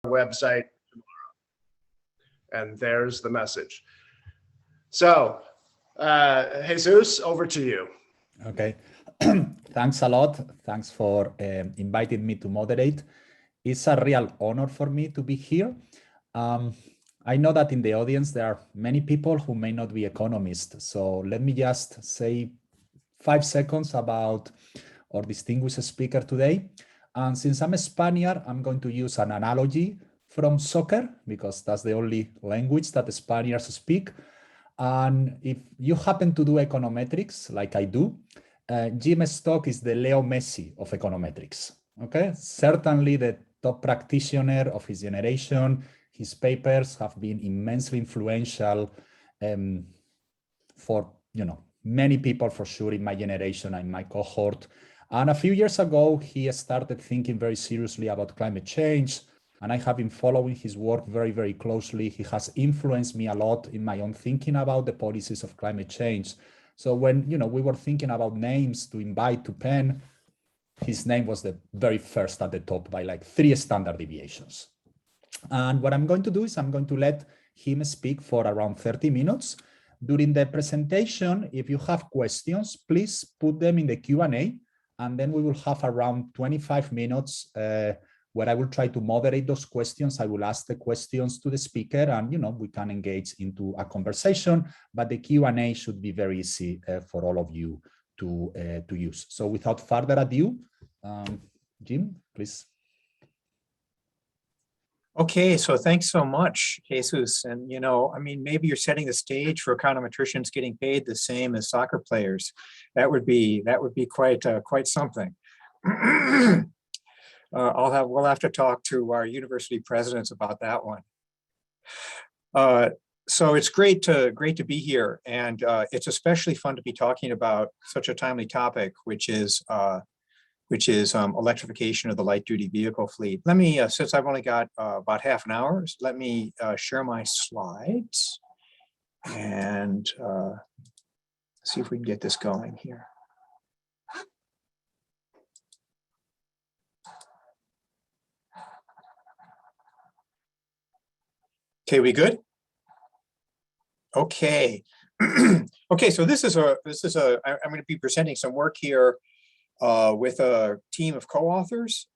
website tomorrow. And there's the message. So, Jesus, over to you. Okay. Thanks a lot. Thanks for inviting me to moderate. It's a real honor for me to be here. I know that in the audience, there are many people who may not be economists. So let me just say 5 seconds about our distinguished speaker today. And since I'm a Spaniard, I'm going to use an analogy from soccer because that's the only language that the Spaniards speak. And if you happen to do econometrics like I do, Jim Stock is the Leo Messi of econometrics. Okay, certainly the top practitioner of his generation. His papers have been immensely influential for many people for sure in my generation and my cohort. And a few years ago, he started thinking very seriously about climate change. And I have been following his work very, very closely. He has influenced me a lot in my own thinking about the policies of climate change. So when we were thinking about names to invite to Penn, his name was the very first at the top by like 3 standard deviations. And what I'm going to do is I'm going to let him speak for around 30 minutes. During the presentation, if you have questions, please put them in the Q&A, and then we will have around 25 minutes where I will try to moderate those questions. I will ask the questions to the speaker, and we can engage into a conversation, but the Q&A should be very easy for all of you to use. So without further ado, Jim, please. Okay, so thanks so much, Jesus. And maybe you're setting the stage for econometricians getting paid the same as soccer players. That would be quite something. We'll have to talk to our university presidents about that one. So it's great to be here, and it's especially fun to be talking about such a timely topic, which is electrification of the light duty vehicle fleet. Let me, since I've only got about half an hour, let me share my slides and see if we can get this going here. Okay, we good? Okay. Okay, so this is I'm going to be presenting some work here with a team of co-authors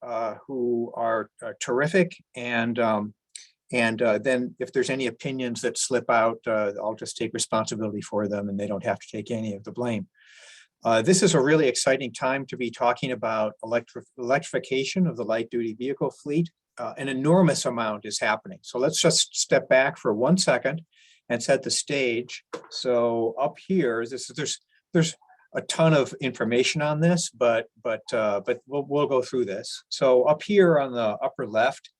who are terrific, and then if there's any opinions that slip out, I'll just take responsibility for them, and they don't have to take any of the blame. This is a really exciting time to be talking about electrification of the light-duty vehicle fleet. An enormous amount is happening. So let's just step back for 1 second and set the stage. So up here, there's a ton of information on this, but we'll go through this. So up here on the upper left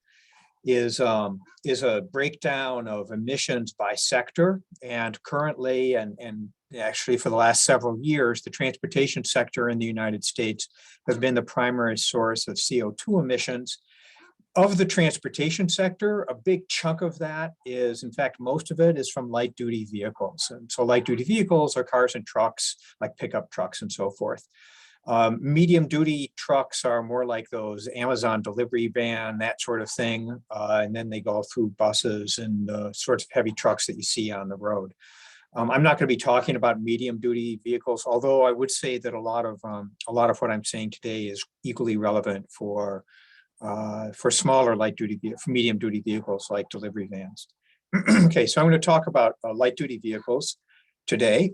is a breakdown of emissions by sector, and currently and actually for the last several years, the transportation sector in the United States has been the primary source of CO2 emissions. Of the transportation sector, a big chunk of that is, in fact, most of it is from light duty vehicles. And so light duty vehicles are cars and trucks, like pickup trucks and so forth. Medium duty trucks are more like those Amazon delivery van, that sort of thing. And then they go through buses and the sorts of heavy trucks that you see on the road. I'm not going to be talking about medium duty vehicles, although I would say that a lot of what I'm saying today is equally relevant for smaller light duty, for medium duty vehicles like delivery vans. Okay, so I'm going to talk about light duty vehicles today.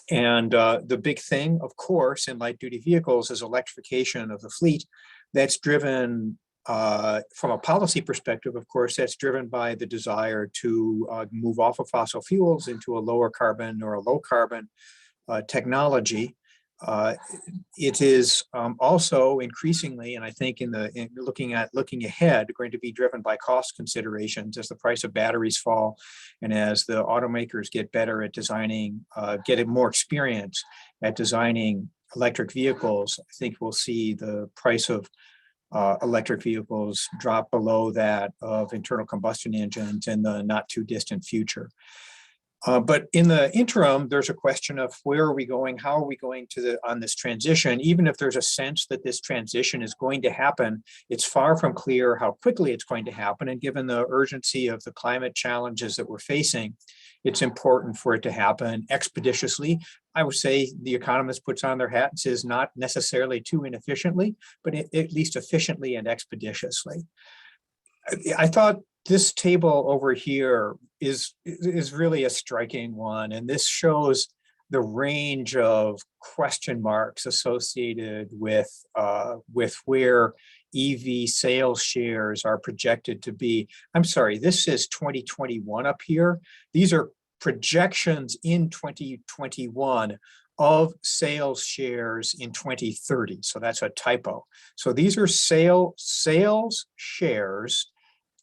And the big thing, of course, in light duty vehicles is electrification of the fleet. That's driven from a policy perspective, of course, that's driven by the desire to move off of fossil fuels into a lower carbon or a low carbon technology. It is also increasingly, and I think in looking ahead, going to be driven by cost considerations as the price of batteries fall, and as the automakers get better at designing, get more experience at designing electric vehicles. I think we'll see the price of electric vehicles drop below that of internal combustion engines in the not too distant future. But in the interim, there's a question of where are we going? How are we going on this transition? Even if there's a sense that this transition is going to happen, it's far from clear how quickly it's going to happen. And given the urgency of the climate challenges that we're facing, it's important for it to happen expeditiously. I would say the economist puts on their hat and says not necessarily too inefficiently, but at least efficiently and expeditiously. I thought this table over here is really a striking one, and this shows the range of question marks associated with where EV sales shares are projected to be. I'm sorry, this is 2021 up here. These are projections in 2021 of sales shares in 2030. So that's a typo. So these are sales shares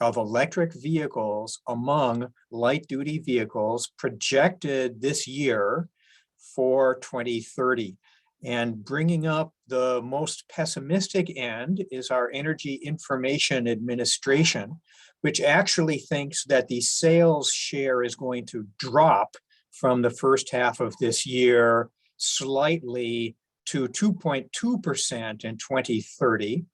of electric vehicles among light duty vehicles projected this year for 2030. And bringing up the most pessimistic end is our Energy Information Administration, which actually thinks that the sales share is going to drop from the first half of this year slightly to 2.2% in 2030.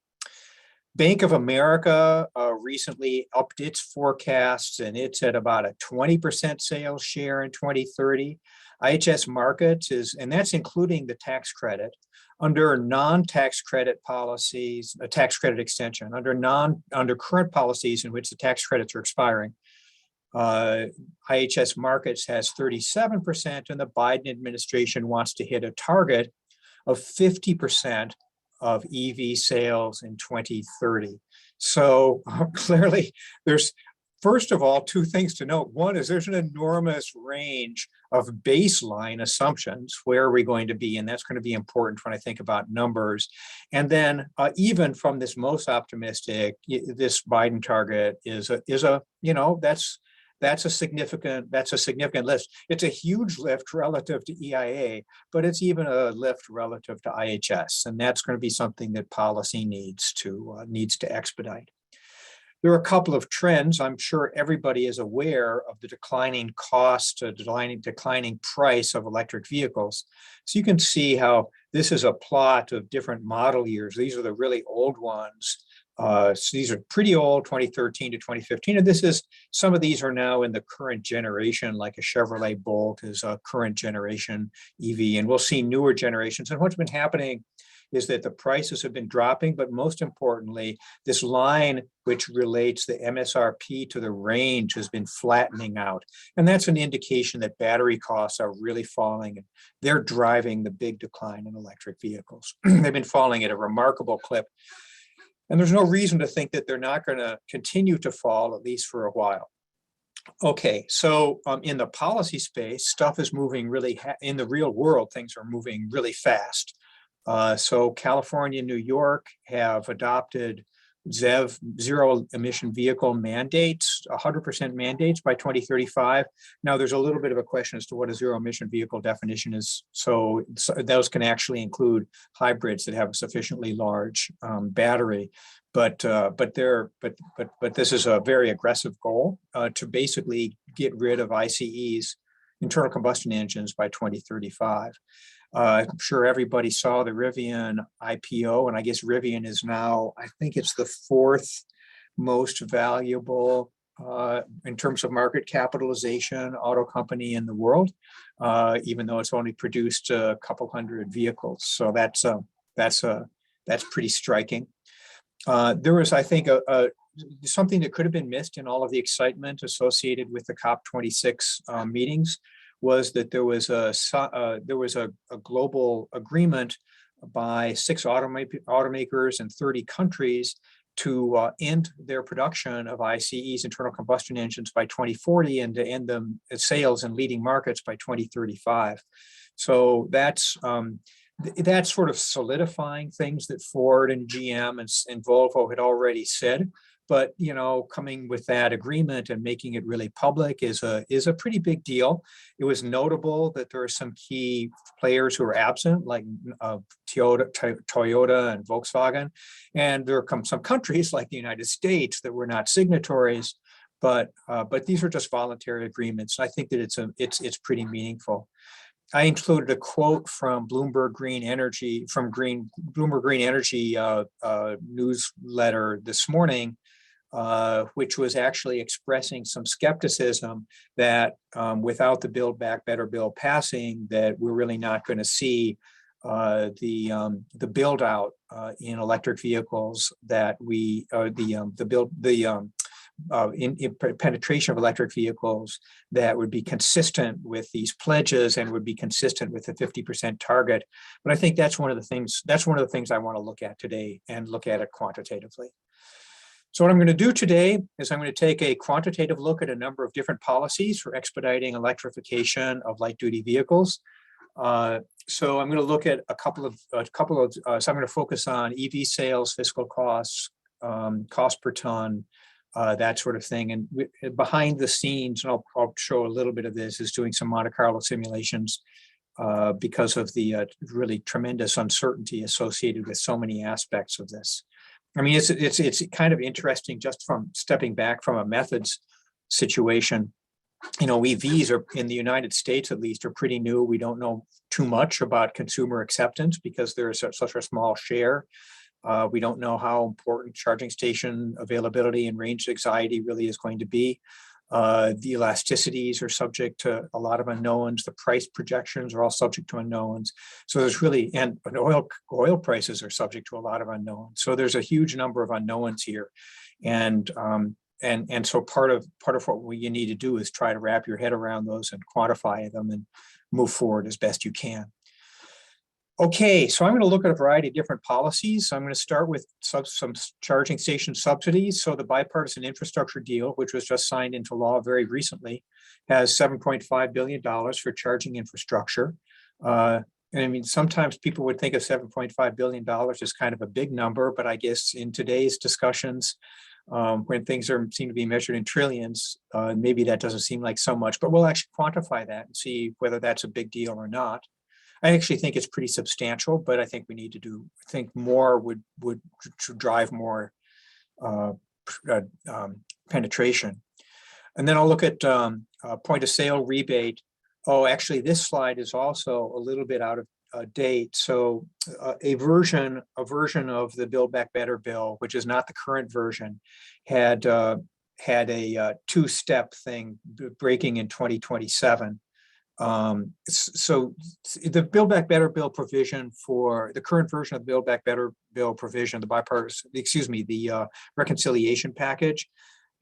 Bank of America recently upped its forecasts, and it's at about a 20% sales share in 2030. IHS Markit is, and that's including the tax credit, under non-tax credit policies, a tax credit extension, under current policies in which the tax credits are expiring. IHS Markit has 37%, and the Biden administration wants to hit a target of 50% of EV sales in 2030. So clearly there's, first of all, two things to note. One is there's an enormous range of baseline assumptions. Where are we going to be? And that's going to be important when I think about numbers. And then even from this most optimistic, this Biden target is a you know, that's a significant lift. It's a huge lift relative to EIA, but it's even a lift relative to IHS, and that's going to be something that policy needs to expedite. There are a couple of trends. I'm sure everybody is aware of the declining cost, declining price of electric vehicles. So you can see how this is a plot of different model years. These are the really old ones. So these are pretty old, 2013 to 2015, and some of these are now in the current generation, like a Chevrolet Bolt is a current generation EV, and we'll see newer generations. And what's been happening is that the prices have been dropping, but most importantly, this line which relates the MSRP to the range has been flattening out. And that's an indication that battery costs are really falling, and they're driving the big decline in electric vehicles. They've been falling at a remarkable clip. And there's no reason to think that they're not going to continue to fall, at least for a while. Okay, so in the policy space, stuff is moving really, in the real world, things are moving really fast. So California and New York have adopted ZEV, zero emission vehicle mandates, 100% mandates by 2035. Now there's a little bit of a question as to what a zero emission vehicle definition is. So those can actually include hybrids that have a sufficiently large battery, but this is a very aggressive goal to basically get rid of ICEs, internal combustion engines, by 2035. I'm sure everybody saw the Rivian IPO, and I guess Rivian is now, I think it's the fourth most valuable in terms of market capitalization auto company in the world, even though it's only produced a couple hundred vehicles. So that's pretty striking. There was, I think, something that could have been missed in all of the excitement associated with the COP26 meetings, was that there was a global agreement by 6 automakers in 30 countries to end their production of ICEs, internal combustion engines, by 2040, and to end them at sales in leading markets by 2035. So that's sort of solidifying things that Ford and GM and Volvo had already said. But, you know, coming with that agreement and making it really public is a pretty big deal. It was notable that there are some key players who are absent, like Toyota and Volkswagen. And there are some countries like the United States that were not signatories. but these are just voluntary agreements. I think that it's pretty meaningful. I included a quote from Bloomberg Green Energy newsletter this morning, which was actually expressing some skepticism that without the Build Back Better bill passing, that we're really not going to see the build out in electric vehicles that penetration of electric vehicles that would be consistent with these pledges and would be consistent with the 50% target. But I think that's one of the things I want to look at today and look at it quantitatively. So what I'm going to do today is I'm going to take a quantitative look at a number of different policies for expediting electrification of light duty vehicles. So I'm going to look at a couple of, so I'm going to focus on EV sales, fiscal costs, cost per ton, that sort of thing. And behind the scenes, and I'll show a little bit of this, is doing some Monte Carlo simulations because of the really tremendous uncertainty associated with so many aspects of this. I mean, it's kind of interesting just from stepping back from a methods situation. You know, EVs are in the United States, at least, are pretty new. We don't know too much about consumer acceptance because there is such a small share. We don't know how important charging station availability and range anxiety really is going to be. The elasticities are subject to a lot of unknowns. The price projections are all subject to unknowns. So there's really, and oil prices are subject to a lot of unknowns. So there's a huge number of unknowns here. And so part of what you need to do is try to wrap your head around those and quantify them and move forward as best you can. Okay, so I'm going to look at a variety of different policies. So I'm going to start with some charging station subsidies. So the bipartisan infrastructure deal, which was just signed into law very recently, has $7.5 billion for charging infrastructure. And I mean, sometimes people would think of $7.5 billion as kind of a big number, but I guess in today's discussions, when things seem to be measured in trillions, maybe that doesn't seem like so much, but we'll actually quantify that and see whether that's a big deal or not. I actually think it's pretty substantial, but I think we need to think more would drive more penetration. And then I'll look at point of sale rebate. Oh, actually, this slide is also a little bit out of date. So a version of the Build Back Better bill, which is not the current version, had a two-step thing breaking in 2027. So the Build Back Better bill provision for the current version of the Build Back Better bill provision, the reconciliation package,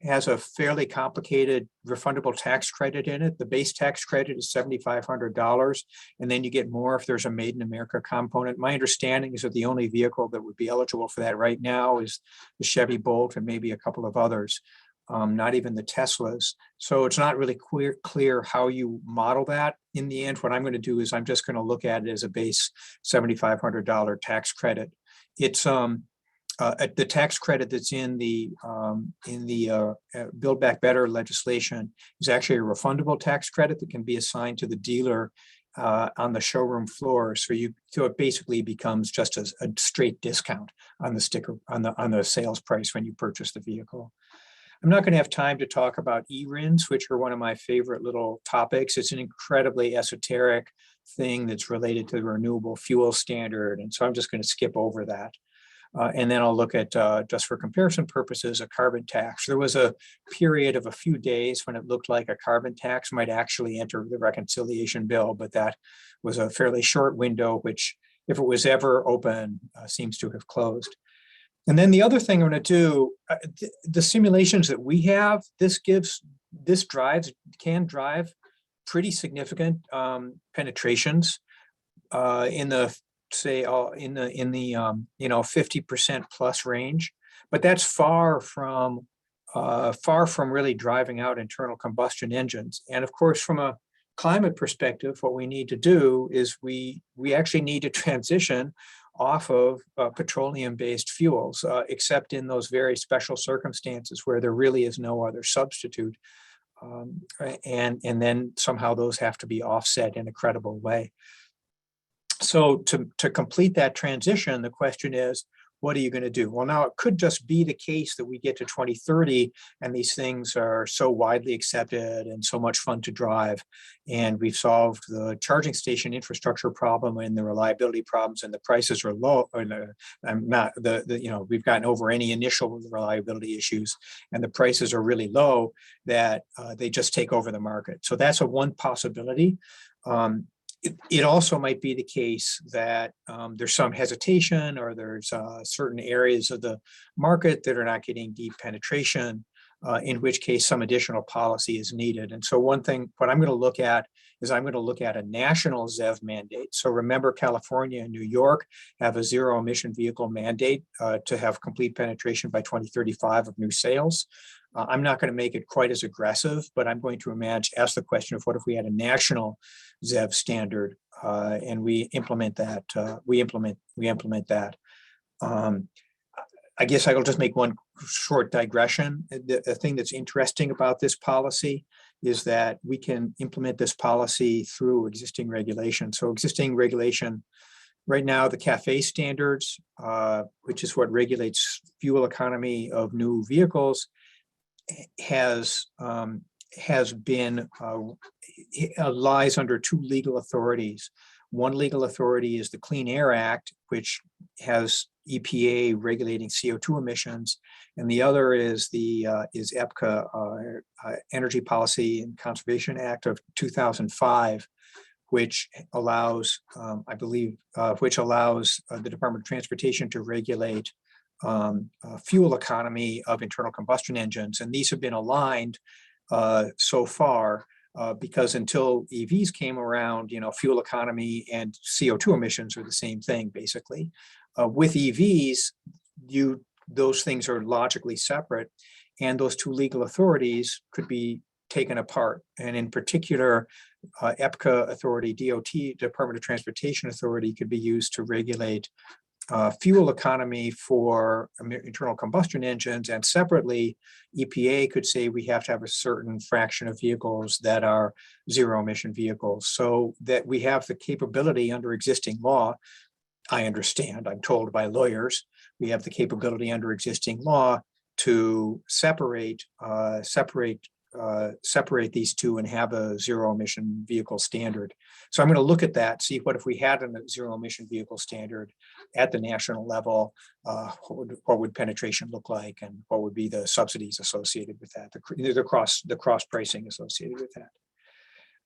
has a fairly complicated refundable tax credit in it. The base tax credit is $7,500, and then you get more if there's a Made in America component. My understanding is that the only vehicle that would be eligible for that right now is the Chevy Bolt and maybe a couple of others. Not even the Teslas. So it's not really clear how you model that. In the end, what I'm going to do is I'm just going to look at it as a base $7,500 tax credit. It's the tax credit that's in the Build Back Better legislation is actually a refundable tax credit that can be assigned to the dealer on the showroom floor. So it basically becomes just a straight discount on the sticker on the sales price when you purchase the vehicle. I'm not going to have time to talk about eRINs, which are one of my favorite little topics. It's an incredibly esoteric thing that's related to the renewable fuel standard. And so I'm just going to skip over that. And then I'll look at, just for comparison purposes, a carbon tax. There was a period of a few days when it looked like a carbon tax might actually enter the reconciliation bill, but that was a fairly short window, which, if it was ever open, seems to have closed. And then the other thing I'm going to do, the simulations that we have, can drive pretty significant penetrations in the 50% plus range, but that's far from really driving out internal combustion engines. And of course, from a climate perspective, what we need to do is we actually need to transition off of petroleum-based fuels, except in those very special circumstances where there really is no other substitute. And then somehow those have to be offset in a credible way. So to complete that transition, the question is, what are you going to do? Well, now it could just be the case that we get to 2030 and these things are so widely accepted and so much fun to drive. And we've solved the charging station infrastructure problem and the reliability problems, and the prices are low. We've gotten over any initial reliability issues, and the prices are really low that they just take over the market. So that's one possibility. It also might be the case that there's some hesitation, or there's certain areas of the market that are not getting deep penetration, in which case some additional policy is needed. And so what I'm going to look at is I'm going to look at a national ZEV mandate. So remember, California and New York have a zero emission vehicle mandate to have complete penetration by 2035 of new sales. I'm not going to make it quite as aggressive, but I'm going to ask the question of what if we had a national ZEV standard and we implement that. I guess I'll just make one short digression. The thing that's interesting about this policy is that we can implement this policy through existing regulation. So existing regulation right now, the CAFE standards, which is what regulates fuel economy of new vehicles, lies under two legal authorities. One legal authority is the Clean Air Act, which has EPA regulating CO2 emissions, and the other is the EPCA, Energy Policy and Conservation Act of 2005, which allows, the Department of Transportation to regulate fuel economy of internal combustion engines. And these have been aligned so far because until EVs came around, fuel economy and CO2 emissions are the same thing, basically. With EVs, those things are logically separate, and those two legal authorities could be taken apart. And in particular, EPCA authority, DOT, Department of Transportation authority, could be used to regulate fuel economy for internal combustion engines, and separately, EPA could say we have to have a certain fraction of vehicles that are zero emission vehicles, so that we have the capability under existing law. I understand, I'm told by lawyers, we have the capability under existing law to separate these two and have a zero emission vehicle standard. So I'm going to look at that, see what if we had a zero emission vehicle standard at the national level, what would penetration look like, and what would be the subsidies associated with that, the cross pricing associated with that.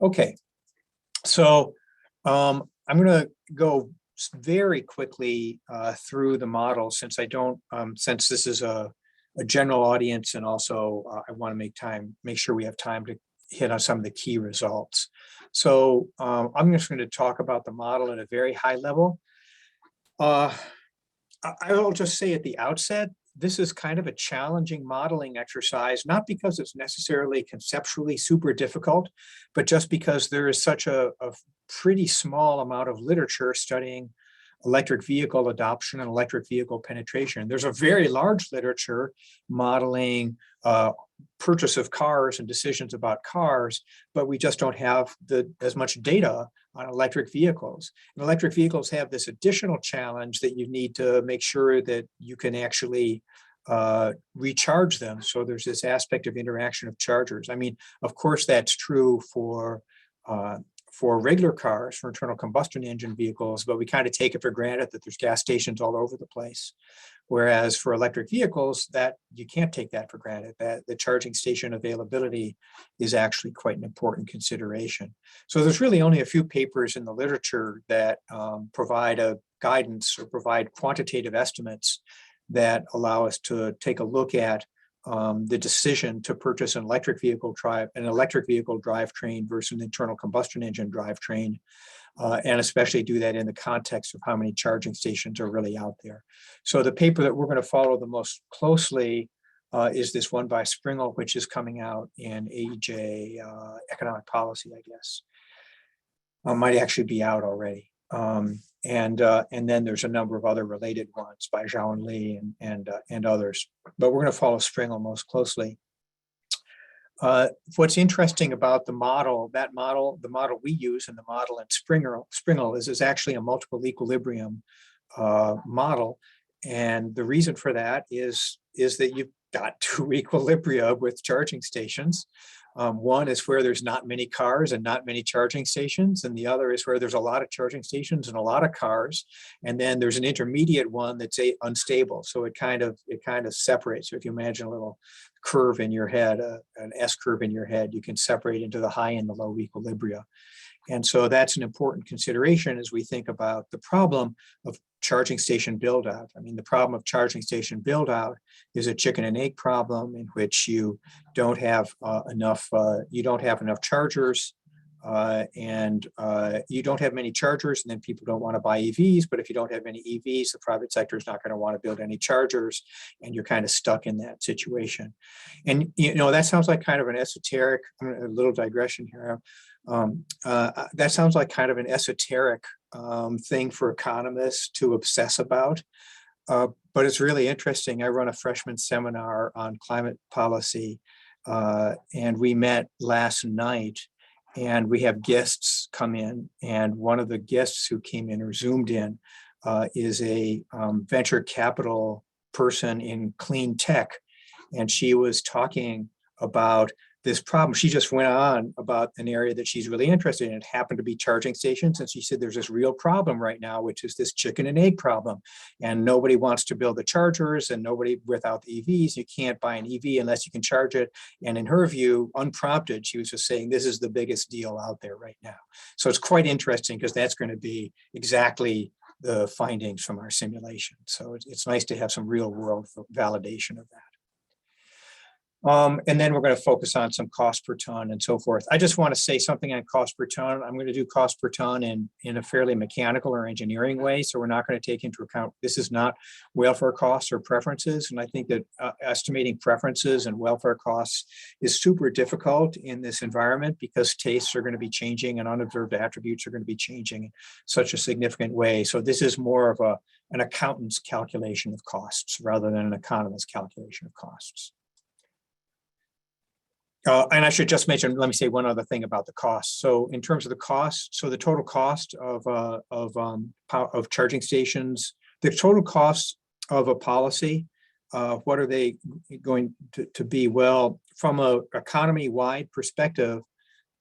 Okay, so I'm going to go very quickly through the model, since since this is a general audience, and also I want to make sure we have time to hit on some of the key results. So I'm just going to talk about the model at a very high level. I'll just say at the outset, this is kind of a challenging modeling exercise, not because it's necessarily conceptually super difficult, but just because there is such a pretty small amount of literature studying electric vehicle adoption and electric vehicle penetration. There's a very large literature modeling purchase of cars and decisions about cars, but we just don't have as much data on electric vehicles. And electric vehicles have this additional challenge that you need to make sure that you can actually recharge them. So there's this aspect of interaction of chargers. I mean, of course, that's true for regular cars, for internal combustion engine vehicles, but we kind of take it for granted that there's gas stations all over the place. Whereas for electric vehicles, that you can't take that for granted, that the charging station availability is actually quite an important consideration. So there's really only a few papers in the literature that provide a guidance or provide quantitative estimates that allow us to take a look at the decision to purchase an electric vehicle drivetrain versus an internal combustion engine drivetrain, and especially do that in the context of how many charging stations are really out there. So the paper that we're going to follow the most closely is this one by Springle, which is coming out in AEJ Economic Policy, I guess. Might actually be out already. And then there's a number of other related ones by Zhao and Li and others, but we're going to follow Springle most closely. What's interesting about the model we use, and the model in Springle is actually a multiple equilibrium model. And the reason for that is that you've got two equilibria with charging stations. One is where there's not many cars and not many charging stations, and the other is where there's a lot of charging stations and a lot of cars. And then there's an intermediate one that's unstable. So it kind of separates. So if you imagine a little curve in your head, an S curve in your head, you can separate into the high and the low equilibria. And so that's an important consideration as we think about the problem of charging station build out. I mean, the problem of charging station build out is a chicken and egg problem in which you don't have enough chargers, and you don't have many chargers, and then people don't want to buy EVs. But if you don't have any EVs, the private sector is not going to want to build any chargers, and you're kind of stuck in that situation. And that sounds like kind of an esoteric, a little digression here. That sounds like kind of an esoteric thing for economists to obsess about, but it's really interesting. I run a freshman seminar on climate policy, and we met last night, and we have guests come in, and one of the guests who came in or Zoomed in is a venture capital person in clean tech, and she was talking about this problem. She just went on about an area that she's really interested in. It happened to be charging stations. And she said, there's this real problem right now, which is this chicken and egg problem. And nobody wants to build the chargers, and nobody without the EVs, you can't buy an EV unless you can charge it. And in her view, unprompted, she was just saying, this is the biggest deal out there right now. So it's quite interesting because that's going to be exactly the findings from our simulation. So it's nice to have some real world validation of that. And then we're going to focus on some cost per ton and so forth. I just want to say something on cost per ton. I'm going to do cost per ton in a fairly mechanical or engineering way. So we're not going to take into account, this is not welfare costs or preferences. And I think that estimating preferences and welfare costs is super difficult in this environment because tastes are going to be changing and unobserved attributes are going to be changing in such a significant way. So this is more of an accountant's calculation of costs rather than an economist's calculation of costs. And I should just mention, let me say one other thing about the cost. So in terms of the cost, so the total cost of charging stations, the total cost of a policy, what are they going to be? Well, from a economy-wide perspective,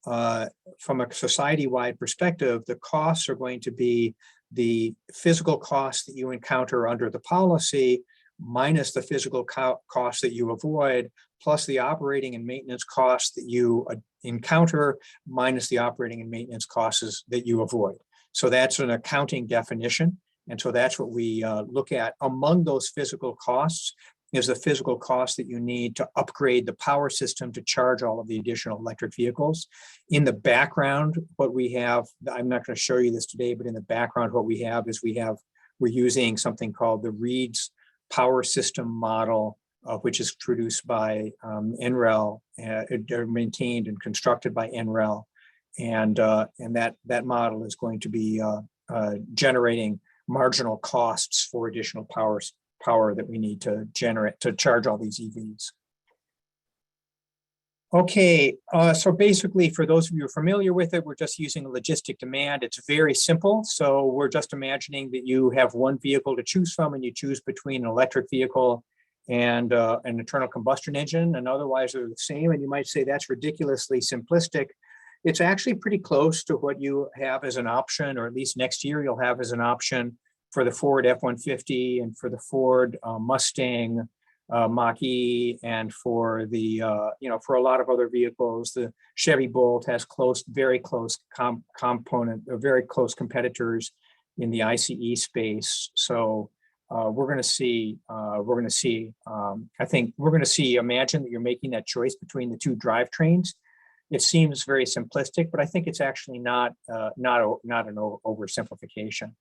from a society-wide perspective, the costs are going to be the physical costs that you encounter under the policy minus the physical costs that you avoid, plus the operating and maintenance costs that you encounter, minus the operating and maintenance costs that you avoid. So that's an accounting definition. And so that's what we look at. Among those physical costs is the physical cost that you need to upgrade the power system to charge all of the additional electric vehicles. In the background, what we have, I'm not going to show you this today, but in the background, what we have is we're using something called the Reed's power system model, which is produced by NREL, maintained and constructed by NREL, and that model is going to be generating marginal costs for additional power that we need to generate to charge all these EVs. Okay, so basically, for those of you who are familiar with it, we're just using a logistic demand. It's very simple. So we're just imagining that you have one vehicle to choose from, and you choose between an electric vehicle and an internal combustion engine, and otherwise they're the same. And you might say that's ridiculously simplistic. It's actually pretty close to what you have as an option, or at least next year you'll have as an option for the Ford F-150 and for the Ford Mustang Mach-E, and for the for a lot of other vehicles. The Chevy Bolt has very close competitors in the ICE space. So we're going to see. I think we're going to see. Imagine that you're making that choice between the two drivetrains. It seems very simplistic, but I think it's actually not an oversimplification.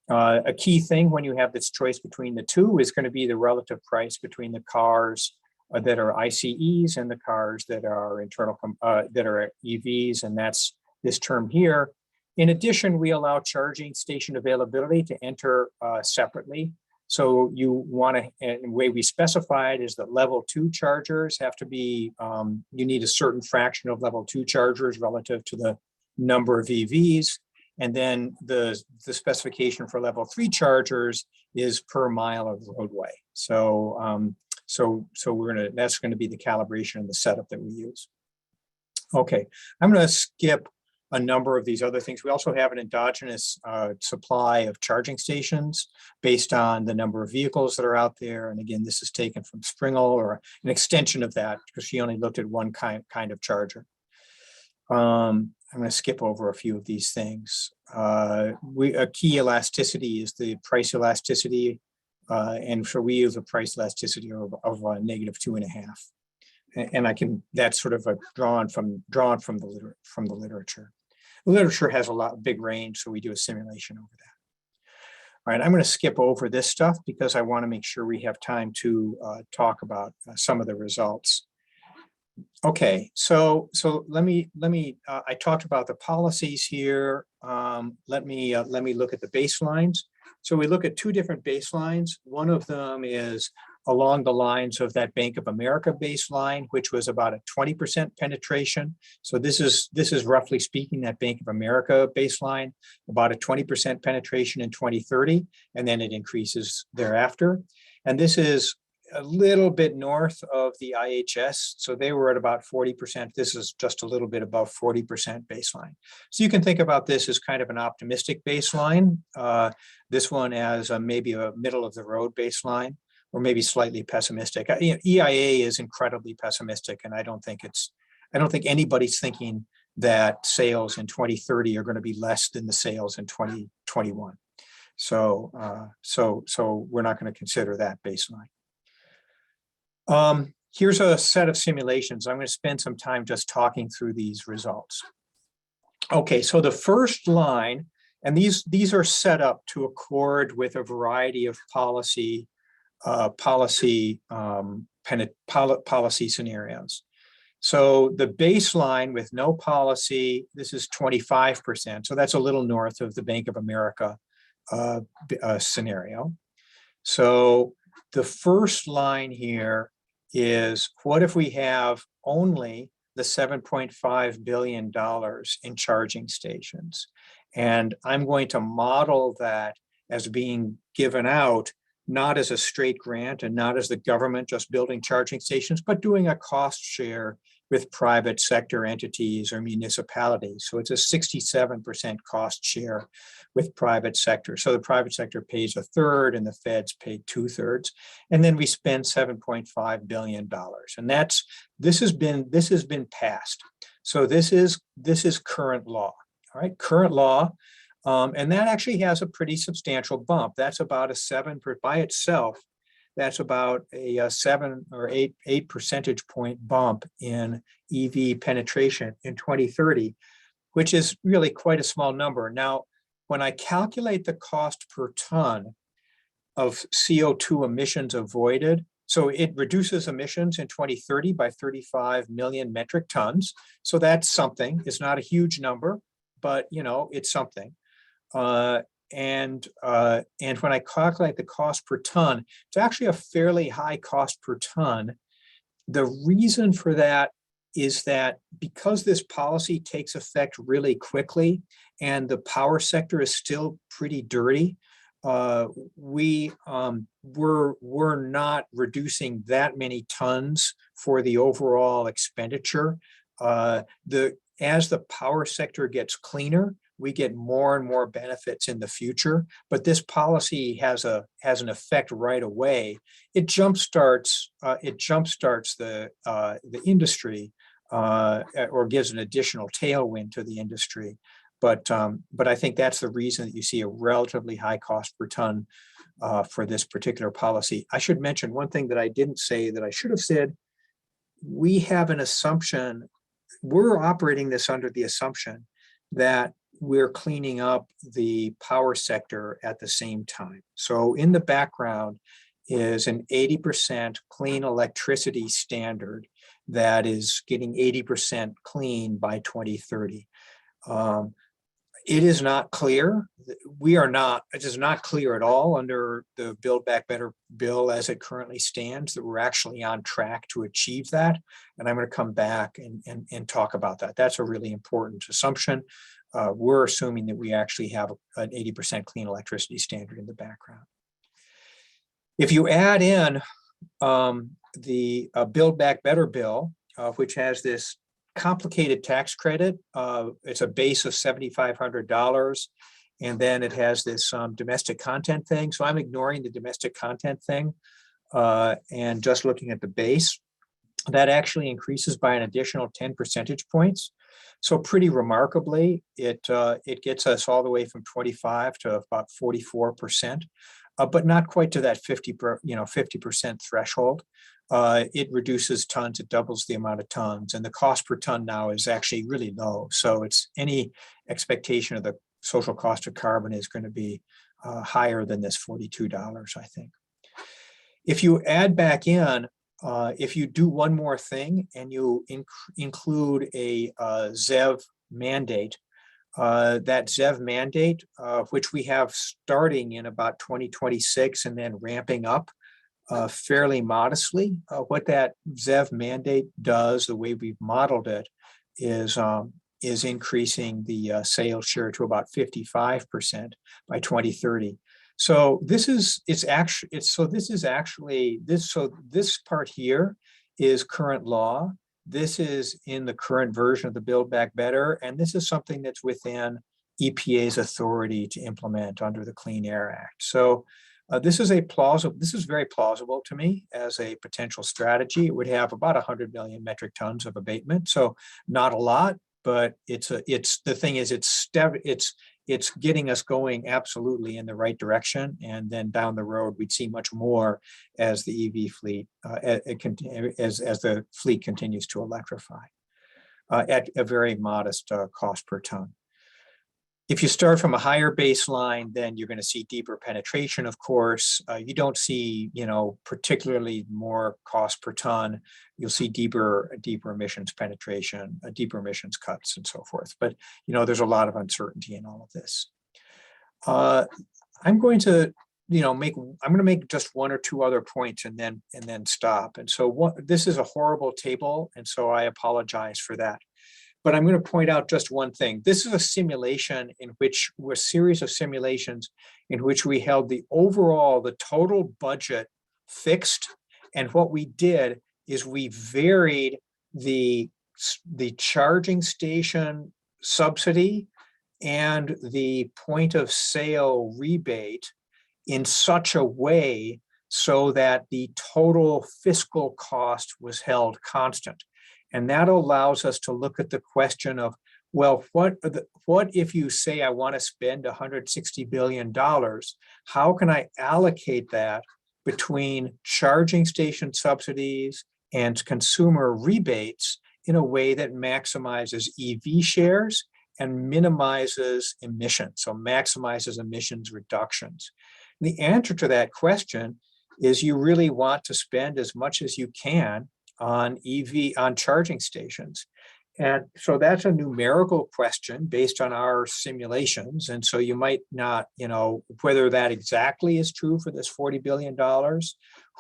A key thing when you have this choice between the two is going to be the relative price between the cars that are ICEs and the cars that are that are EVs, and that's this term here. In addition, we allow charging station availability to enter separately. So you want to, and the way we specify it is that level 2 chargers have to be, you need a certain fraction of level 2 chargers relative to the number of EVs. And then the specification for level 3 chargers is per mile of roadway. So that's going to be the calibration and the setup that we use. Okay, I'm going to skip a number of these other things. We also have an endogenous supply of charging stations based on the number of vehicles that are out there. And again, this is taken from Springle, or an extension of that, because she only looked at one kind of charger. I'm going to skip over a few of these things. A key elasticity is the price elasticity. And so we use a price elasticity of -2.5. And that's sort of drawn from the literature. The literature has a big range, so we do a simulation over that. All right, I'm going to skip over this stuff because I want to make sure we have time to talk about some of the results. Okay, so let me I talked about the policies here. Let me look at the baselines. So we look at two different baselines. One of them is along the lines of that Bank of America baseline, which was about a 20% penetration. So this is roughly speaking that Bank of America baseline, about a 20% penetration in 2030, and then it increases thereafter. And this is a little bit north of the IHS. So they were at about 40%. This is just a little bit above 40% baseline. So you can think about this as kind of an optimistic baseline. This one as maybe a middle of the road baseline, or maybe slightly pessimistic. EIA is incredibly pessimistic, and I don't think anybody's thinking that sales in 2030 are going to be less than the sales in 2021. So we're not going to consider that baseline. Here's a set of simulations. I'm going to spend some time just talking through these results. Okay, so the first line, and these are set up to accord with a variety of policy scenarios. So the baseline with no policy, this is 25%. So that's a little north of the Bank of America scenario. So the first line here is, what if we have only the $7.5 billion in charging stations? And I'm going to model that as being given out not as a straight grant and not as the government just building charging stations, but doing a cost share with private sector entities or municipalities. So it's a 67% cost share with private sector. So the private sector pays a third and the feds pay 2/3. And then we spend $7.5 billion. And this has been passed. So this is current law. All right, current law. And that actually has a pretty substantial bump. That's about by itself, that's about a 7 or 8 percentage point bump in EV penetration in 2030, which is really quite a small number. Now, when I calculate the cost per ton of CO2 emissions avoided, so it reduces emissions in 2030 by 35 million metric tons. So that's something. It's not a huge number, but it's something. And when I calculate the cost per ton, it's actually a fairly high cost per ton. The reason for that is that because this policy takes effect really quickly and the power sector is still pretty dirty, we're not reducing that many tons for the overall expenditure. As the power sector gets cleaner, we get more and more benefits in the future, but this policy has an effect right away. It jumpstarts the industry or gives an additional tailwind to the industry. But I think that's the reason that you see a relatively high cost per ton for this particular policy. I should mention one thing that I didn't say that I should have said. We have an assumption. We're operating this under the assumption that we're cleaning up the power sector at the same time. So in the background is an 80% clean electricity standard that is getting 80% clean by 2030. It is not clear. It is not clear at all under the Build Back Better bill as it currently stands that we're actually on track to achieve that. And I'm going to come back and talk about that. That's a really important assumption. we're assuming that we actually have an 80% clean electricity standard in the background. If you add in the Build Back Better bill, which has this complicated tax credit, it's a base of $7,500, and then it has this domestic content thing. So I'm ignoring the domestic content thing and just looking at the base. That actually increases by an additional 10 percentage points. So pretty remarkably, it gets us all the way from 25 to about 44%, but not quite to that 50% threshold. It reduces tons, it doubles the amount of tons, and the cost per ton now is actually really low. So it's any expectation of the social cost of carbon is going to be higher than this $42, I think. If you add back in, if you do one more thing and you include a Zev mandate, that Zev mandate, which we have starting in about 2026 and then ramping up fairly modestly, what that Zev mandate does, the way we've modeled it, is increasing the sales share to about 55% by 2030. So this part here is current law. This is in the current version of the Build Back Better, and this is something that's within EPA's authority to implement under the Clean Air Act. So this is very plausible to me as a potential strategy. It would have about 100 million metric tons of abatement, so not a lot, but it's getting us going absolutely in the right direction. And then down the road, we'd see much more as the EV fleet, as the fleet continues to electrify at a very modest cost per ton. If you start from a higher baseline, then you're going to see deeper penetration, of course. You don't see, particularly more cost per ton. You'll see deeper emissions penetration, deeper emissions cuts, and so forth. But, there's a lot of uncertainty in all of this. I'm going to make just one or two other points and then stop. And so this is a horrible table, and so I apologize for that. But I'm going to point out just one thing. This is a simulation a series of simulations in which we held the total budget fixed. And what we did is we varied the charging station subsidy and the point of sale rebate in such a way so that the total fiscal cost was held constant. And that allows us to look at the question of, well, what if you say I want to spend $160 billion? How can I allocate that between charging station subsidies and consumer rebates in a way that maximizes EV shares and minimizes emissions, so maximizes emissions reductions? The answer to that question is you really want to spend as much as you can on charging stations. And so that's a numerical question based on our simulations. And so you might not, whether that exactly is true for this $40 billion,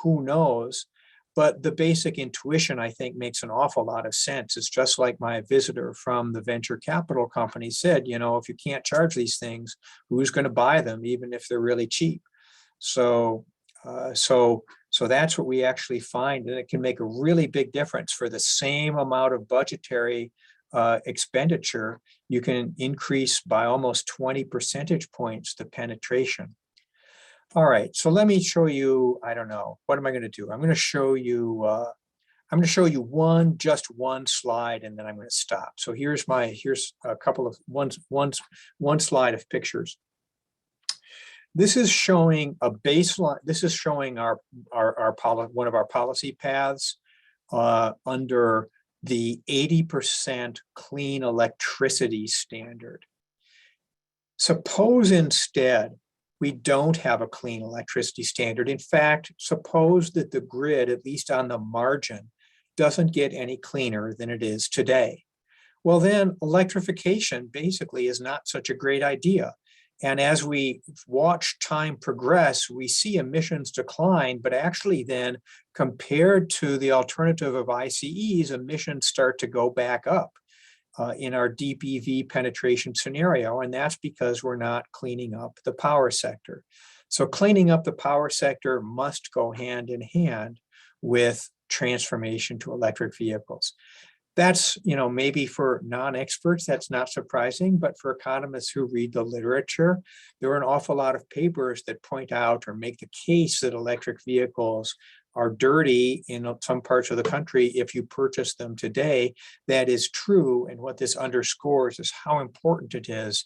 who knows? But the basic intuition, I think, makes an awful lot of sense. It's just like my visitor from the venture capital company said, if you can't charge these things, who's going to buy them, even if they're really cheap? So that's what we actually find, and it can make a really big difference. For the same amount of budgetary expenditure, you can increase by almost 20 percentage points the penetration. All right, so let me show you, I don't know, what am I going to do? I'm going to show you just one slide, and then I'm going to stop. So here's a couple of one slide of pictures. This is showing a baseline. This is showing one of our policy paths under the 80% clean electricity standard. Suppose instead we don't have a clean electricity standard. In fact, suppose that the grid, at least on the margin, doesn't get any cleaner than it is today. Well, then electrification basically is not such a great idea. And as we watch time progress, we see emissions decline, but actually then compared to the alternative of ICEs, emissions start to go back up. in our deep EV penetration scenario, and that's because we're not cleaning up the power sector. So cleaning up the power sector must go hand in hand with transformation to electric vehicles. That's, maybe for non-experts, that's not surprising, but for economists who read the literature, there are an awful lot of papers that point out or make the case that electric vehicles are dirty in some parts of the country if you purchase them today. That is true, and what this underscores is how important it is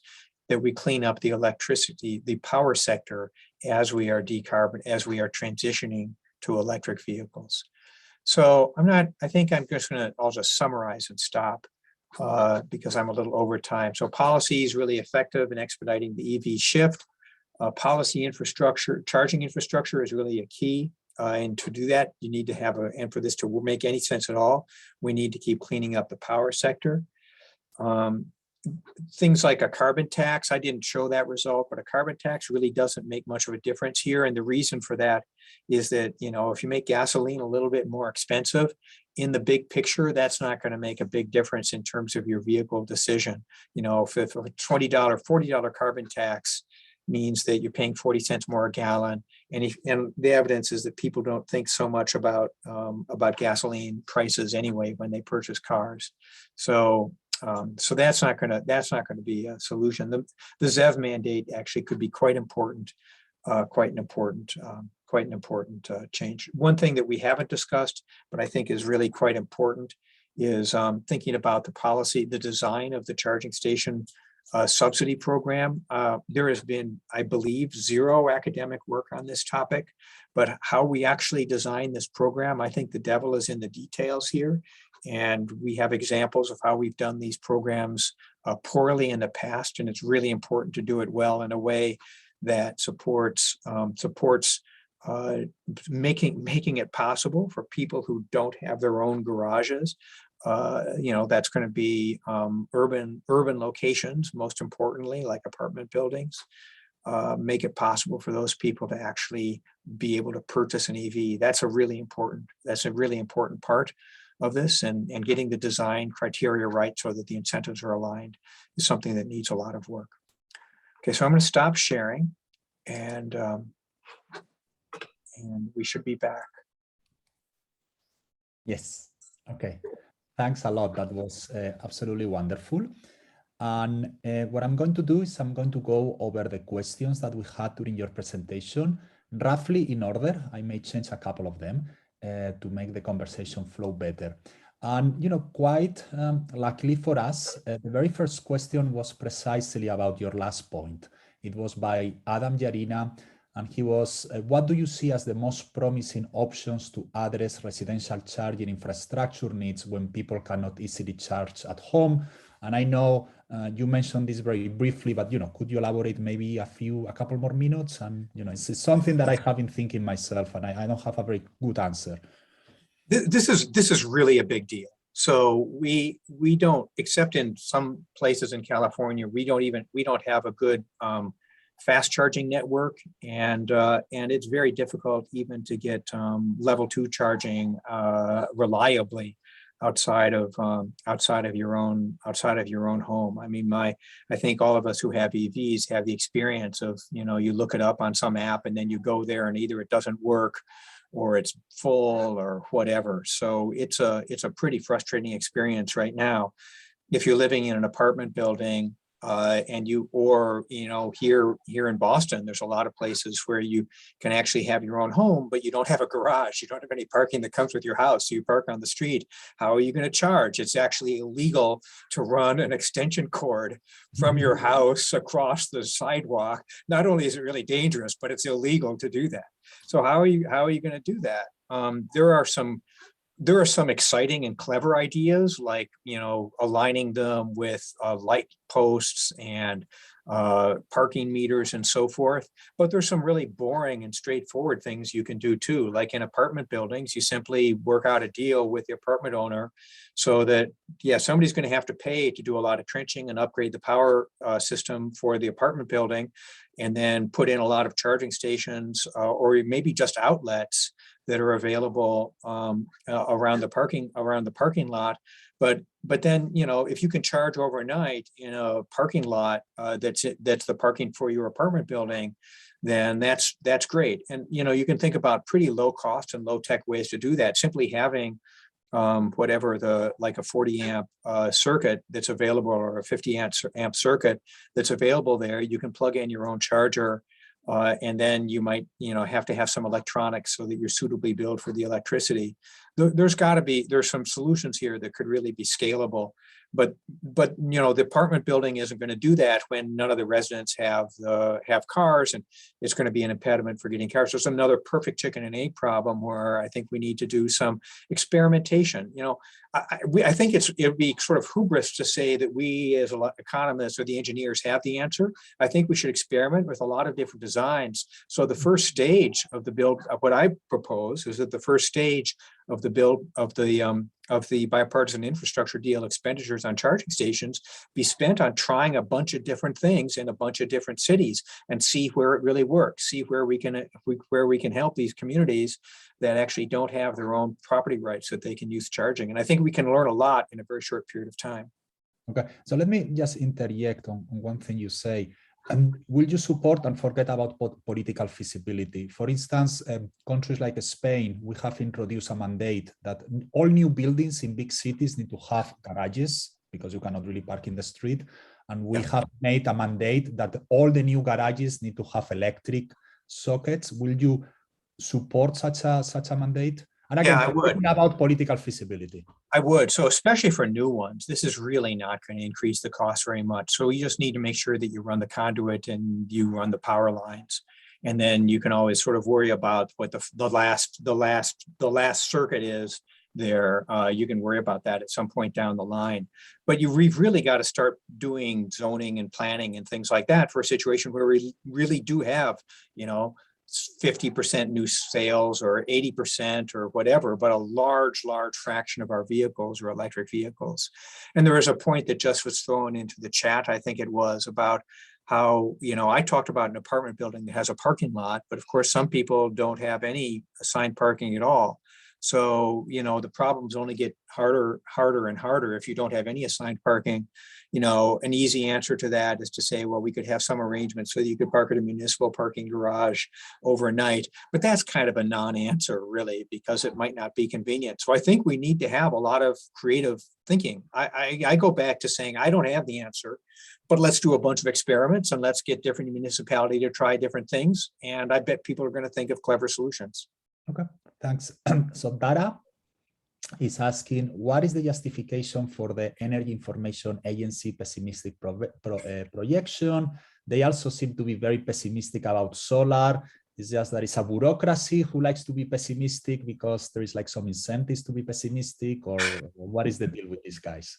that we clean up the electricity, the power sector, as we are transitioning to electric vehicles. So I'll just summarize and stop because I'm a little over time. So policy is really effective in expediting the EV shift. Policy infrastructure, charging infrastructure is really a key. And to do that, you need to have and for this to make any sense at all, we need to keep cleaning up the power sector. Things like a carbon tax, I didn't show that result, but a carbon tax really doesn't make much of a difference here. And the reason for that is that, if you make gasoline a little bit more expensive, in the big picture, that's not going to make a big difference in terms of your vehicle decision. If a $20, $40 carbon tax means that you're paying 40 cents more a gallon, and the evidence is that people don't think so much about gasoline prices anyway when they purchase cars. So that's not going to be a solution. The Zev mandate actually could be quite important, quite an important change. One thing that we haven't discussed, but I think is really quite important, is thinking about the policy, the design of the charging station subsidy program. There has been, I believe, zero academic work on this topic, but how we actually design this program, I think the devil is in the details here. And we have examples of how we've done these programs poorly in the past, and it's really important to do it well in a way that supports making it possible for people who don't have their own garages. That's going to be urban locations, most importantly, like apartment buildings. Make it possible for those people to actually be able to purchase an EV. That's a really important part of this, and getting the design criteria right so that the incentives are aligned is something that needs a lot of work. Okay, so I'm going to stop sharing, and we should be back. Yes. Okay. Thanks a lot. That was absolutely wonderful. And what I'm going to do is I'm going to go over the questions that we had during your presentation, roughly in order. I may change a couple of them to make the conversation flow better. And, quite luckily for us, the very first question was precisely about your last point. It was by Adam Yarina, and he was, what do you see as the most promising options to address residential charging infrastructure needs when people cannot easily charge at home? And I know you mentioned this very briefly, but, could you elaborate maybe a couple more minutes? And, it's something that I have been thinking myself, and I don't have a very good answer. This is really a big deal. So we don't, except in some places in California, we don't have a good fast charging network, and it's very difficult even to get level 2 charging reliably outside of your own home. I mean, I think all of us who have EVs have the experience of, you look it up on some app and then you go there and either it doesn't work or it's full or whatever. So it's a pretty frustrating experience right now. If you're living in an apartment building, here in Boston, there's a lot of places where you can actually have your own home, but you don't have a garage. You don't have any parking that comes with your house. So you park on the street. How are you going to charge? It's actually illegal to run an extension cord from your house across the sidewalk. Not only is it really dangerous, but it's illegal to do that. So how are you going to do that? There are some exciting and clever ideas, like, aligning them with light posts and parking meters and so forth. But there's some really boring and straightforward things you can do too. Like in apartment buildings, you simply work out a deal with the apartment owner so that, somebody's going to have to pay to do a lot of trenching and upgrade the power system for the apartment building, and then put in a lot of charging stations or maybe just outlets that are available around the parking lot. But then, you know, if you can charge overnight in a parking lot that's the parking for your apartment building, then that's great. And, you know, you can think about pretty low cost and low tech ways to do that. Simply having whatever like a 40 amp circuit that's available, or a 50 amp circuit that's available there. You can plug in your own charger, and then you might, you know, have to have some electronics so that you're suitably billed for the electricity. There's some solutions here that could really be scalable. But you know, the apartment building isn't going to do that when none of the residents have cars, and it's going to be an impediment for getting cars. So it's another perfect chicken and egg problem where I think we need to do some experimentation. You know, I think it'd be sort of hubris to say that we as economists or the engineers have the answer. I think we should experiment with a lot of different designs. So the first stage of the build, of what I propose, is that the first stage of the build of the bipartisan infrastructure deal expenditures on charging stations be spent on trying a bunch of different things in a bunch of different cities and see where it really works, see where we can help these communities that actually don't have their own property rights that they can use charging. And I think we can learn a lot in a very short period of time. Okay, so let me just interject on one thing you say. Will you support and forget about political feasibility? For instance, countries like Spain, we have introduced a mandate that all new buildings in big cities need to have garages because you cannot really park in the street. And we have made a mandate that all the new garages need to have electric sockets. Will you support such a mandate? And again, I would. About political feasibility. I would. So especially for new ones, this is really not going to increase the cost very much. So you just need to make sure that you run the conduit and you run the power lines. And then you can always sort of worry about what the last circuit is there. You can worry about that at some point down the line. But we've really got to start doing zoning and planning and things like that for a situation where we really do have, you know, 50% new sales or 80% or whatever, but a large fraction of our vehicles are electric vehicles. And there was a point that just was thrown into the chat, I think it was, about how, you know, I talked about an apartment building that has a parking lot, but of course some people don't have any assigned parking at all. So, you know, the problems only get harder and harder if you don't have any assigned parking. You know, an easy answer to that is to say, well, we could have some arrangement so that you could park at a municipal parking garage overnight. But that's kind of a non-answer, really, because it might not be convenient. So I think we need to have a lot of creative thinking. I go back to saying, I don't have the answer, but let's do a bunch of experiments and let's get different municipalities to try different things. And I bet people are going to think of clever solutions. Okay, thanks. So Dara is asking, what is the justification for the Energy Information Agency pessimistic projection? They also seem to be very pessimistic about solar. It's just that it's a bureaucracy who likes to be pessimistic because there is like some incentives to be pessimistic, or what is the deal with these guys?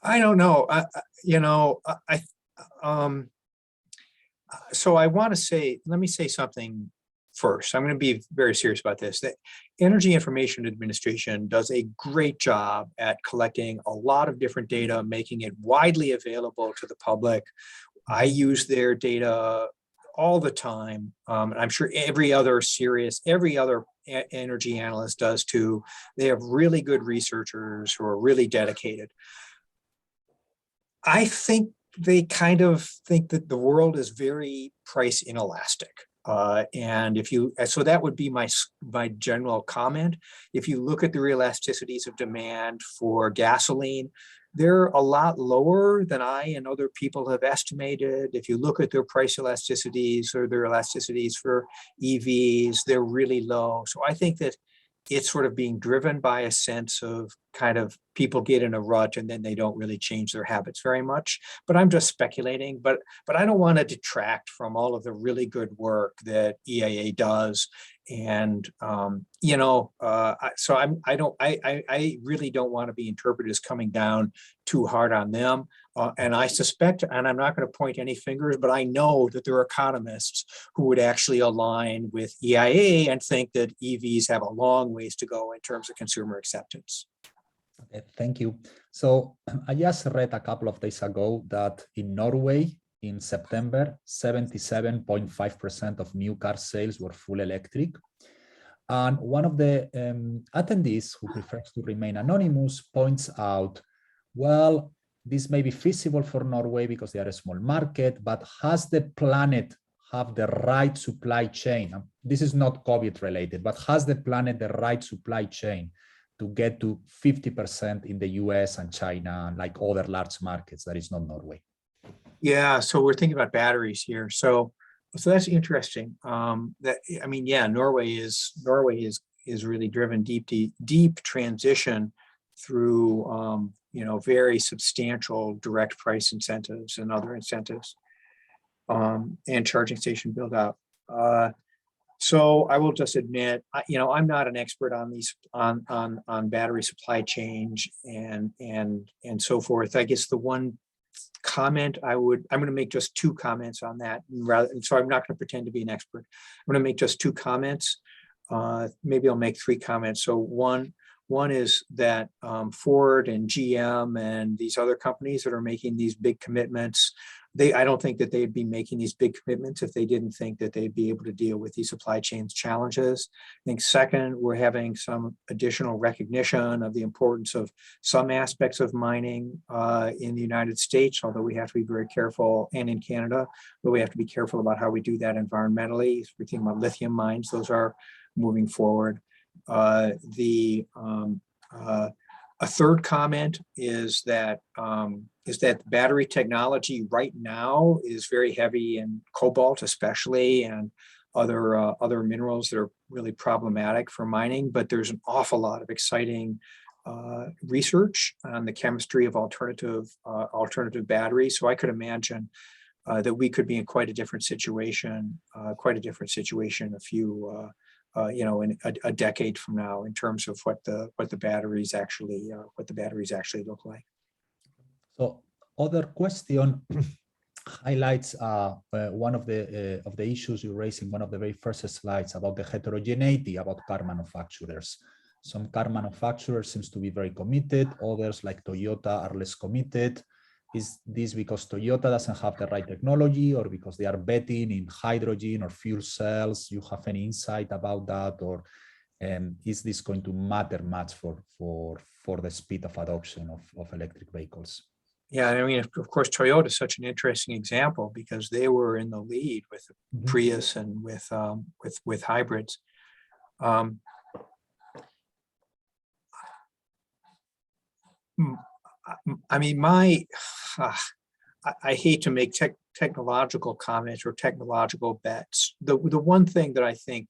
I don't know. So I want to say, let me say something first. I'm going to be very serious about this. The Energy Information Administration does a great job at collecting a lot of different data, making it widely available to the public. I use their data all the time. And I'm sure every other energy analyst does too. They have really good researchers who are really dedicated. I think they kind of think that the world is very price inelastic. And so that would be my general comment. If you look at the real elasticities of demand for gasoline, they're a lot lower than I and other people have estimated. If you look at their price elasticities or their elasticities for EVs, they're really low. So I think that it's sort of being driven by a sense of kind of people get in a rut and then they don't really change their habits very much. But I'm just speculating. But I don't want to detract from all of the really good work that EIA does. And so I really don't want to be interpreted as coming down too hard on them. And I suspect, and I'm not going to point any fingers, but I know that there are economists who would actually align with EIA and think that EVs have a long ways to go in terms of consumer acceptance. Okay, thank you. So I just read a couple of days ago that in Norway, in September, 77.5% of new car sales were full electric. And one of the attendees, who prefers to remain anonymous, points out, well, this may be feasible for Norway because they are a small market, but has the planet have the right supply chain? This is not COVID related, but has the planet the right supply chain to get to 50% in the US and China, and like other large markets that is not Norway? Yeah, so we're thinking about batteries here. So that's interesting. Norway is really driven deep transition through very substantial direct price incentives and other incentives, and charging station build out. So I will just admit, I'm not an expert on these on battery supply chain and so forth. I guess the one comment I'm going to make just two comments on that, so I'm not going to pretend to be an expert. I'm going to make just two comments. Maybe I'll make three comments. So one is that Ford and GM and these other companies that are making these big commitments, I don't think that they'd be making these big commitments if they didn't think that they'd be able to deal with these supply chain challenges. I think second, we're having some additional recognition of the importance of some aspects of mining in the United States, although we have to be very careful, and in Canada, but we have to be careful about how we do that environmentally. If we're thinking about lithium mines, those are moving forward. A third comment is that battery technology right now is very heavy in cobalt, especially, and other minerals that are really problematic for mining. But there's an awful lot of exciting research on the chemistry of alternative batteries. So I could imagine that we could be in quite a different situation in a decade from now, in terms of what the batteries actually look like. So other question highlights one of the issues you raised in one of the very first slides about the heterogeneity about car manufacturers. Some car manufacturers seems to be very committed, others like Toyota are less committed. Is this because Toyota doesn't have the right technology, or because they are betting in hydrogen or fuel cells? You have any insight about that, or is this going to matter much for the speed of adoption of electric vehicles? Yeah, I mean, of course, Toyota is such an interesting example because they were in the lead with Prius and with hybrids. I mean, I hate to make technological comments or technological bets. The one thing that I think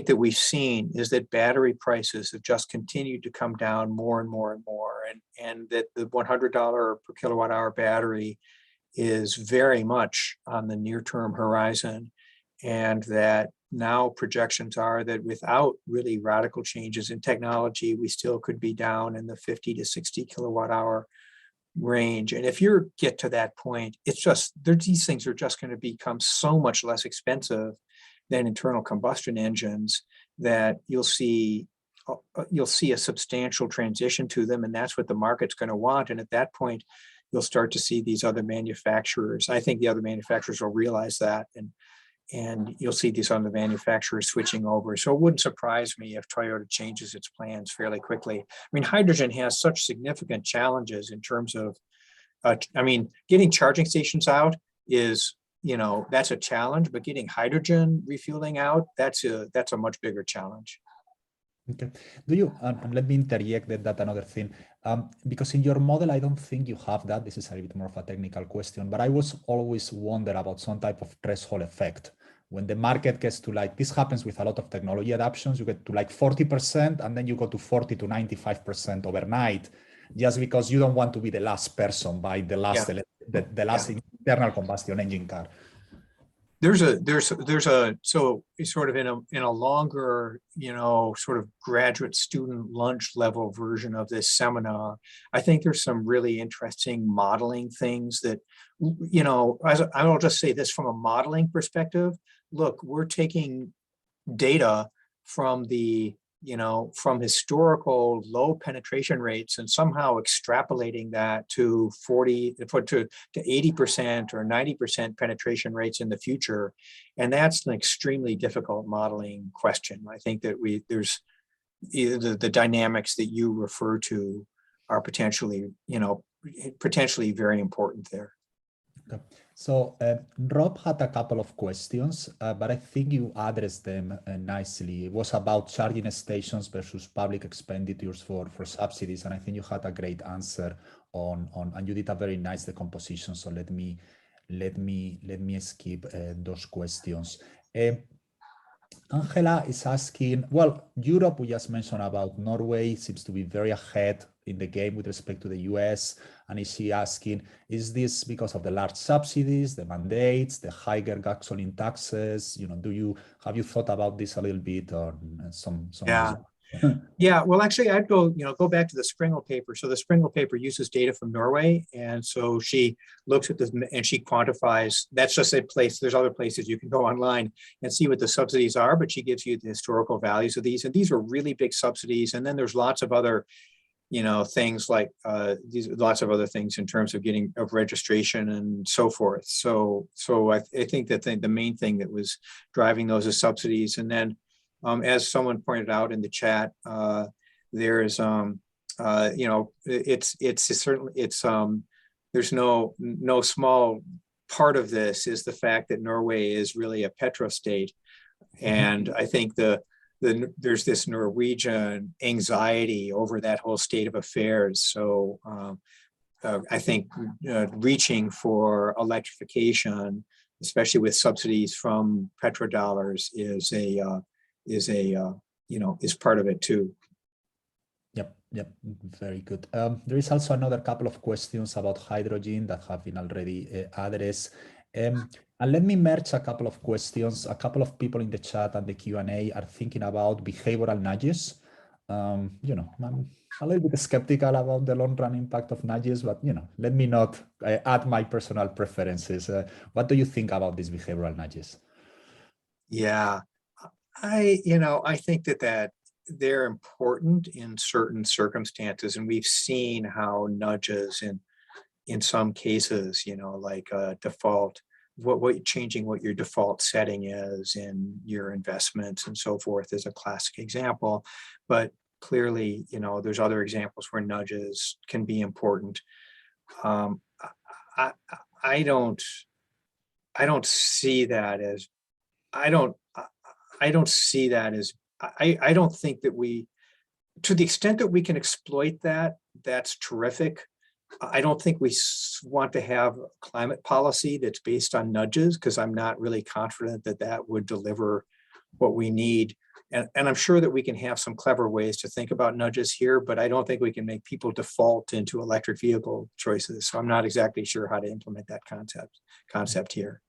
that we've seen is that battery prices have just continued to come down more and more and more, and that the $100 per kilowatt hour battery is very much on the near-term horizon, and that now projections are that without really radical changes in technology, we still could be down in the 50 to 60 kilowatt hour range. And if you get to that point, it's just, these things are just going to become so much less expensive than internal combustion engines that you'll see a substantial transition to them, and that's what the market's going to want. And at that point, you'll start to see these other manufacturers. I think the other manufacturers will realize that, and you'll see these other manufacturers switching over. So it wouldn't surprise me if Toyota changes its plans fairly quickly. I mean, hydrogen has such significant challenges in terms of, getting charging stations out is, that's a challenge, but getting hydrogen refueling out, that's a much bigger challenge. Okay. Do you, and let me interject that another thing, because in your model, I don't think you have that. This is a bit more of a technical question, but I was always wonder about some type of threshold effect. When the market gets to this happens with a lot of technology adoptions, you get to 40%, and then you go to 40 to 95% overnight, just because you don't want to be the last person by the last, internal combustion engine car. There's so it's sort of in a longer, sort of graduate student lunch level version of this seminar, I think there's some really interesting modeling things that, I'll just say this from a modeling perspective. Look, we're taking data from the from historical low penetration rates and somehow extrapolating that to 80% or 90% penetration rates in the future. And that's an extremely difficult modeling question. I think that there's the dynamics that you refer to are potentially very important there. Okay. So Rob had a couple of questions, but I think you addressed them nicely. It was about charging stations versus public expenditures for subsidies, and I think you had a great answer on and you did a very nice decomposition. So let me skip those questions. Angela is asking, well, Europe, we just mentioned about Norway, seems to be very ahead in the game with respect to the US. And is she asking, is this because of the large subsidies, the mandates, the higher gasoline taxes? Have you thought about this a little bit or some? Yeah. Yeah, well, actually, I'd go back to the Springle paper. So the Springle paper uses data from Norway. And so she looks at this and she quantifies, that's just a place, there's other places you can go online and see what the subsidies are, but she gives you the historical values of these. And these are really big subsidies. And then there's lots of other, things like lots of other things in terms of registration and so forth. So I think that the main thing that was driving those is subsidies. And then as someone pointed out in the chat, there's there's no small part of this is the fact that Norway is really a petrostate, and I think there's this Norwegian anxiety over that whole state of affairs. So I think reaching for electrification, especially with subsidies from petrodollars, is part of it too. Yep, very good. There is also another couple of questions about hydrogen that have been already addressed. And let me merge a couple of questions. A couple of people in the chat and the Q&A are thinking about behavioral nudges. I'm a little bit skeptical about the long-run impact of nudges, but let me not add my personal preferences. What do you think about these behavioral nudges? Yeah, I think that they're important in certain circumstances, and we've seen how nudges in some cases, like default, changing what your default setting is in your investments and so forth is a classic example. But clearly, there's other examples where nudges can be important. I don't see that as I don't think that to the extent that we can exploit that, that's terrific. I don't think we want to have a climate policy that's based on nudges, because I'm not really confident that would deliver what we need. And I'm sure that we can have some clever ways to think about nudges here, but I don't think we can make people default into electric vehicle choices. So I'm not exactly sure how to implement that concept here.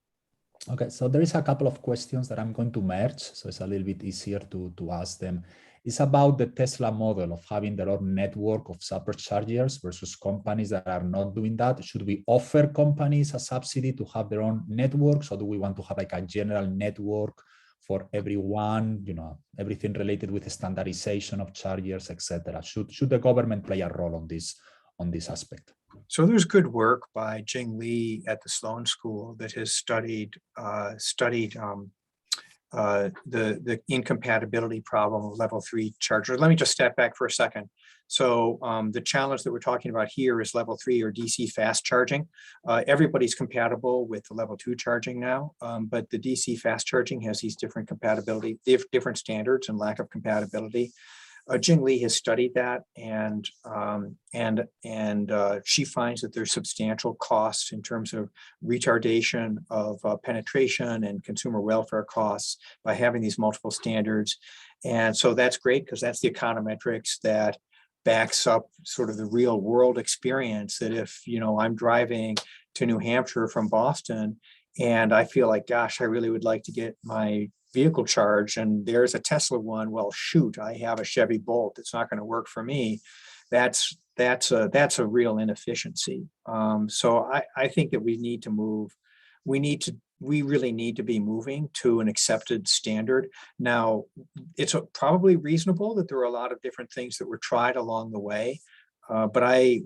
Okay, so there is a couple of questions that I'm going to merge, so it's a little bit easier to ask them. It's about the Tesla model of having their own network of superchargers versus companies that are not doing that. Should we offer companies a subsidy to have their own networks, or do we want to have like a general network for everyone, everything related with the standardization of chargers, etc.? Should the government play a role on this aspect? So there's good work by Jing Li at the Sloan School that has studied the incompatibility problem of level 3 chargers. Let me just step back for a second. So the challenge that we're talking about here is level 3 or DC fast charging. Everybody's compatible with the level 2 charging now, but the DC fast charging has these different different standards and lack of compatibility. Jing Li has studied that, and she finds that there's substantial costs in terms of retardation of penetration and consumer welfare costs by having these multiple standards. And so that's great, because that's the econometrics that backs up sort of the real world experience, that if I'm driving to New Hampshire from Boston and I feel like, gosh, I really would like to get my vehicle charged, and there's a Tesla one, well, shoot, I have a Chevy Bolt, it's not going to work for me. That's a real inefficiency. So I think that we need to we really need to be moving to an accepted standard. Now, it's probably reasonable that there are a lot of different things that were tried along the way, but I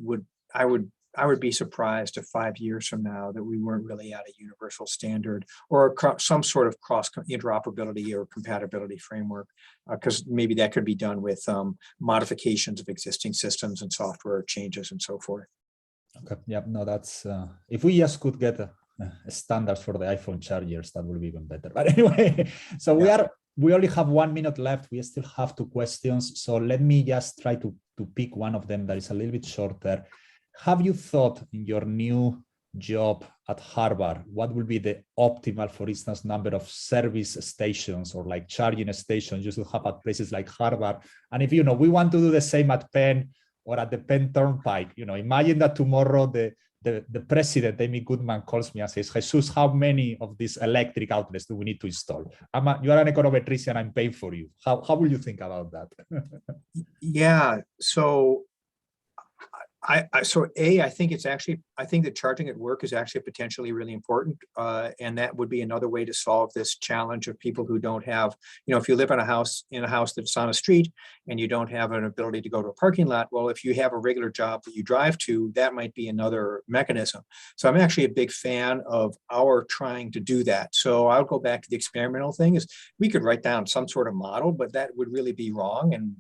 would be surprised if 5 years from now that we weren't really at a universal standard or some sort of cross interoperability or compatibility framework, because maybe that could be done with modifications of existing systems and software changes and so forth. Okay. Yeah. No, that's if we just could get standards for the iPhone chargers, that would be even better. But anyway, so we only have 1 minute left. We still have 2 questions. So let me just try to pick one of them that is a little bit shorter. Have you thought in your new job at Harvard, what will be the optimal, for instance, number of service stations or like charging stations you should have at places like Harvard? And if, we want to do the same at Penn or at the Penn Turnpike, imagine that tomorrow the president, Amy Goodman, calls me and says, Jesus, how many of these electric outlets do we need to install? You are an econometrician, I'm paying for you. How will you think about that? Yeah, so I think that charging at work is actually potentially really important. And that would be another way to solve this challenge of people who don't have, if you live in a house that's on a street and you don't have an ability to go to a parking lot, well, if you have a regular job that you drive to, that might be another mechanism. So I'm actually a big fan of our trying to do that. So I'll go back to the experimental thing is we could write down some sort of model, but that would really be wrong and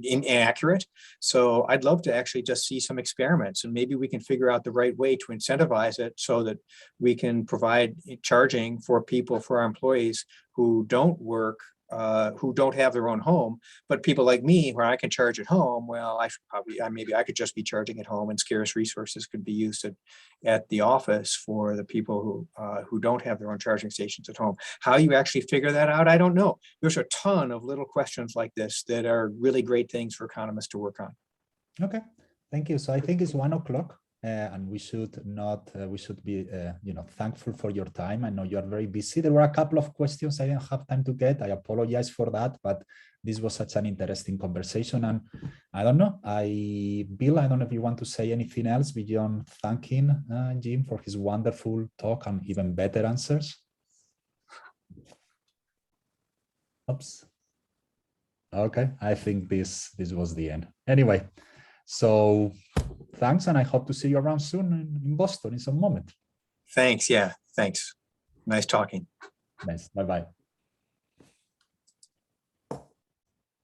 inaccurate. So I'd love to actually just see some experiments, and maybe we can figure out the right way to incentivize it so that we can provide charging for our employees who don't work, who don't have their own home, but people like me where I can charge at home. Well, maybe I could just be charging at home and scarce resources could be used at the office for the people who don't have their own charging stations at home. How you actually figure that out, I don't know. There's a ton of little questions like this that are really great things for economists to work on. Okay. Thank you. So I think it's 1 o'clock, and we should be, thankful for your time. I know you are very busy. There were a couple of questions I didn't have time to get. I apologize for that, but this was such an interesting conversation. And I don't know, Bill, I don't know if you want to say anything else beyond thanking Jim for his wonderful talk and even better answers. Oops. Okay, I think this was the end. Anyway. So thanks, and I hope to see you around soon in Boston in some moment. Thanks. Yeah, thanks. Nice talking. Nice. Bye-bye.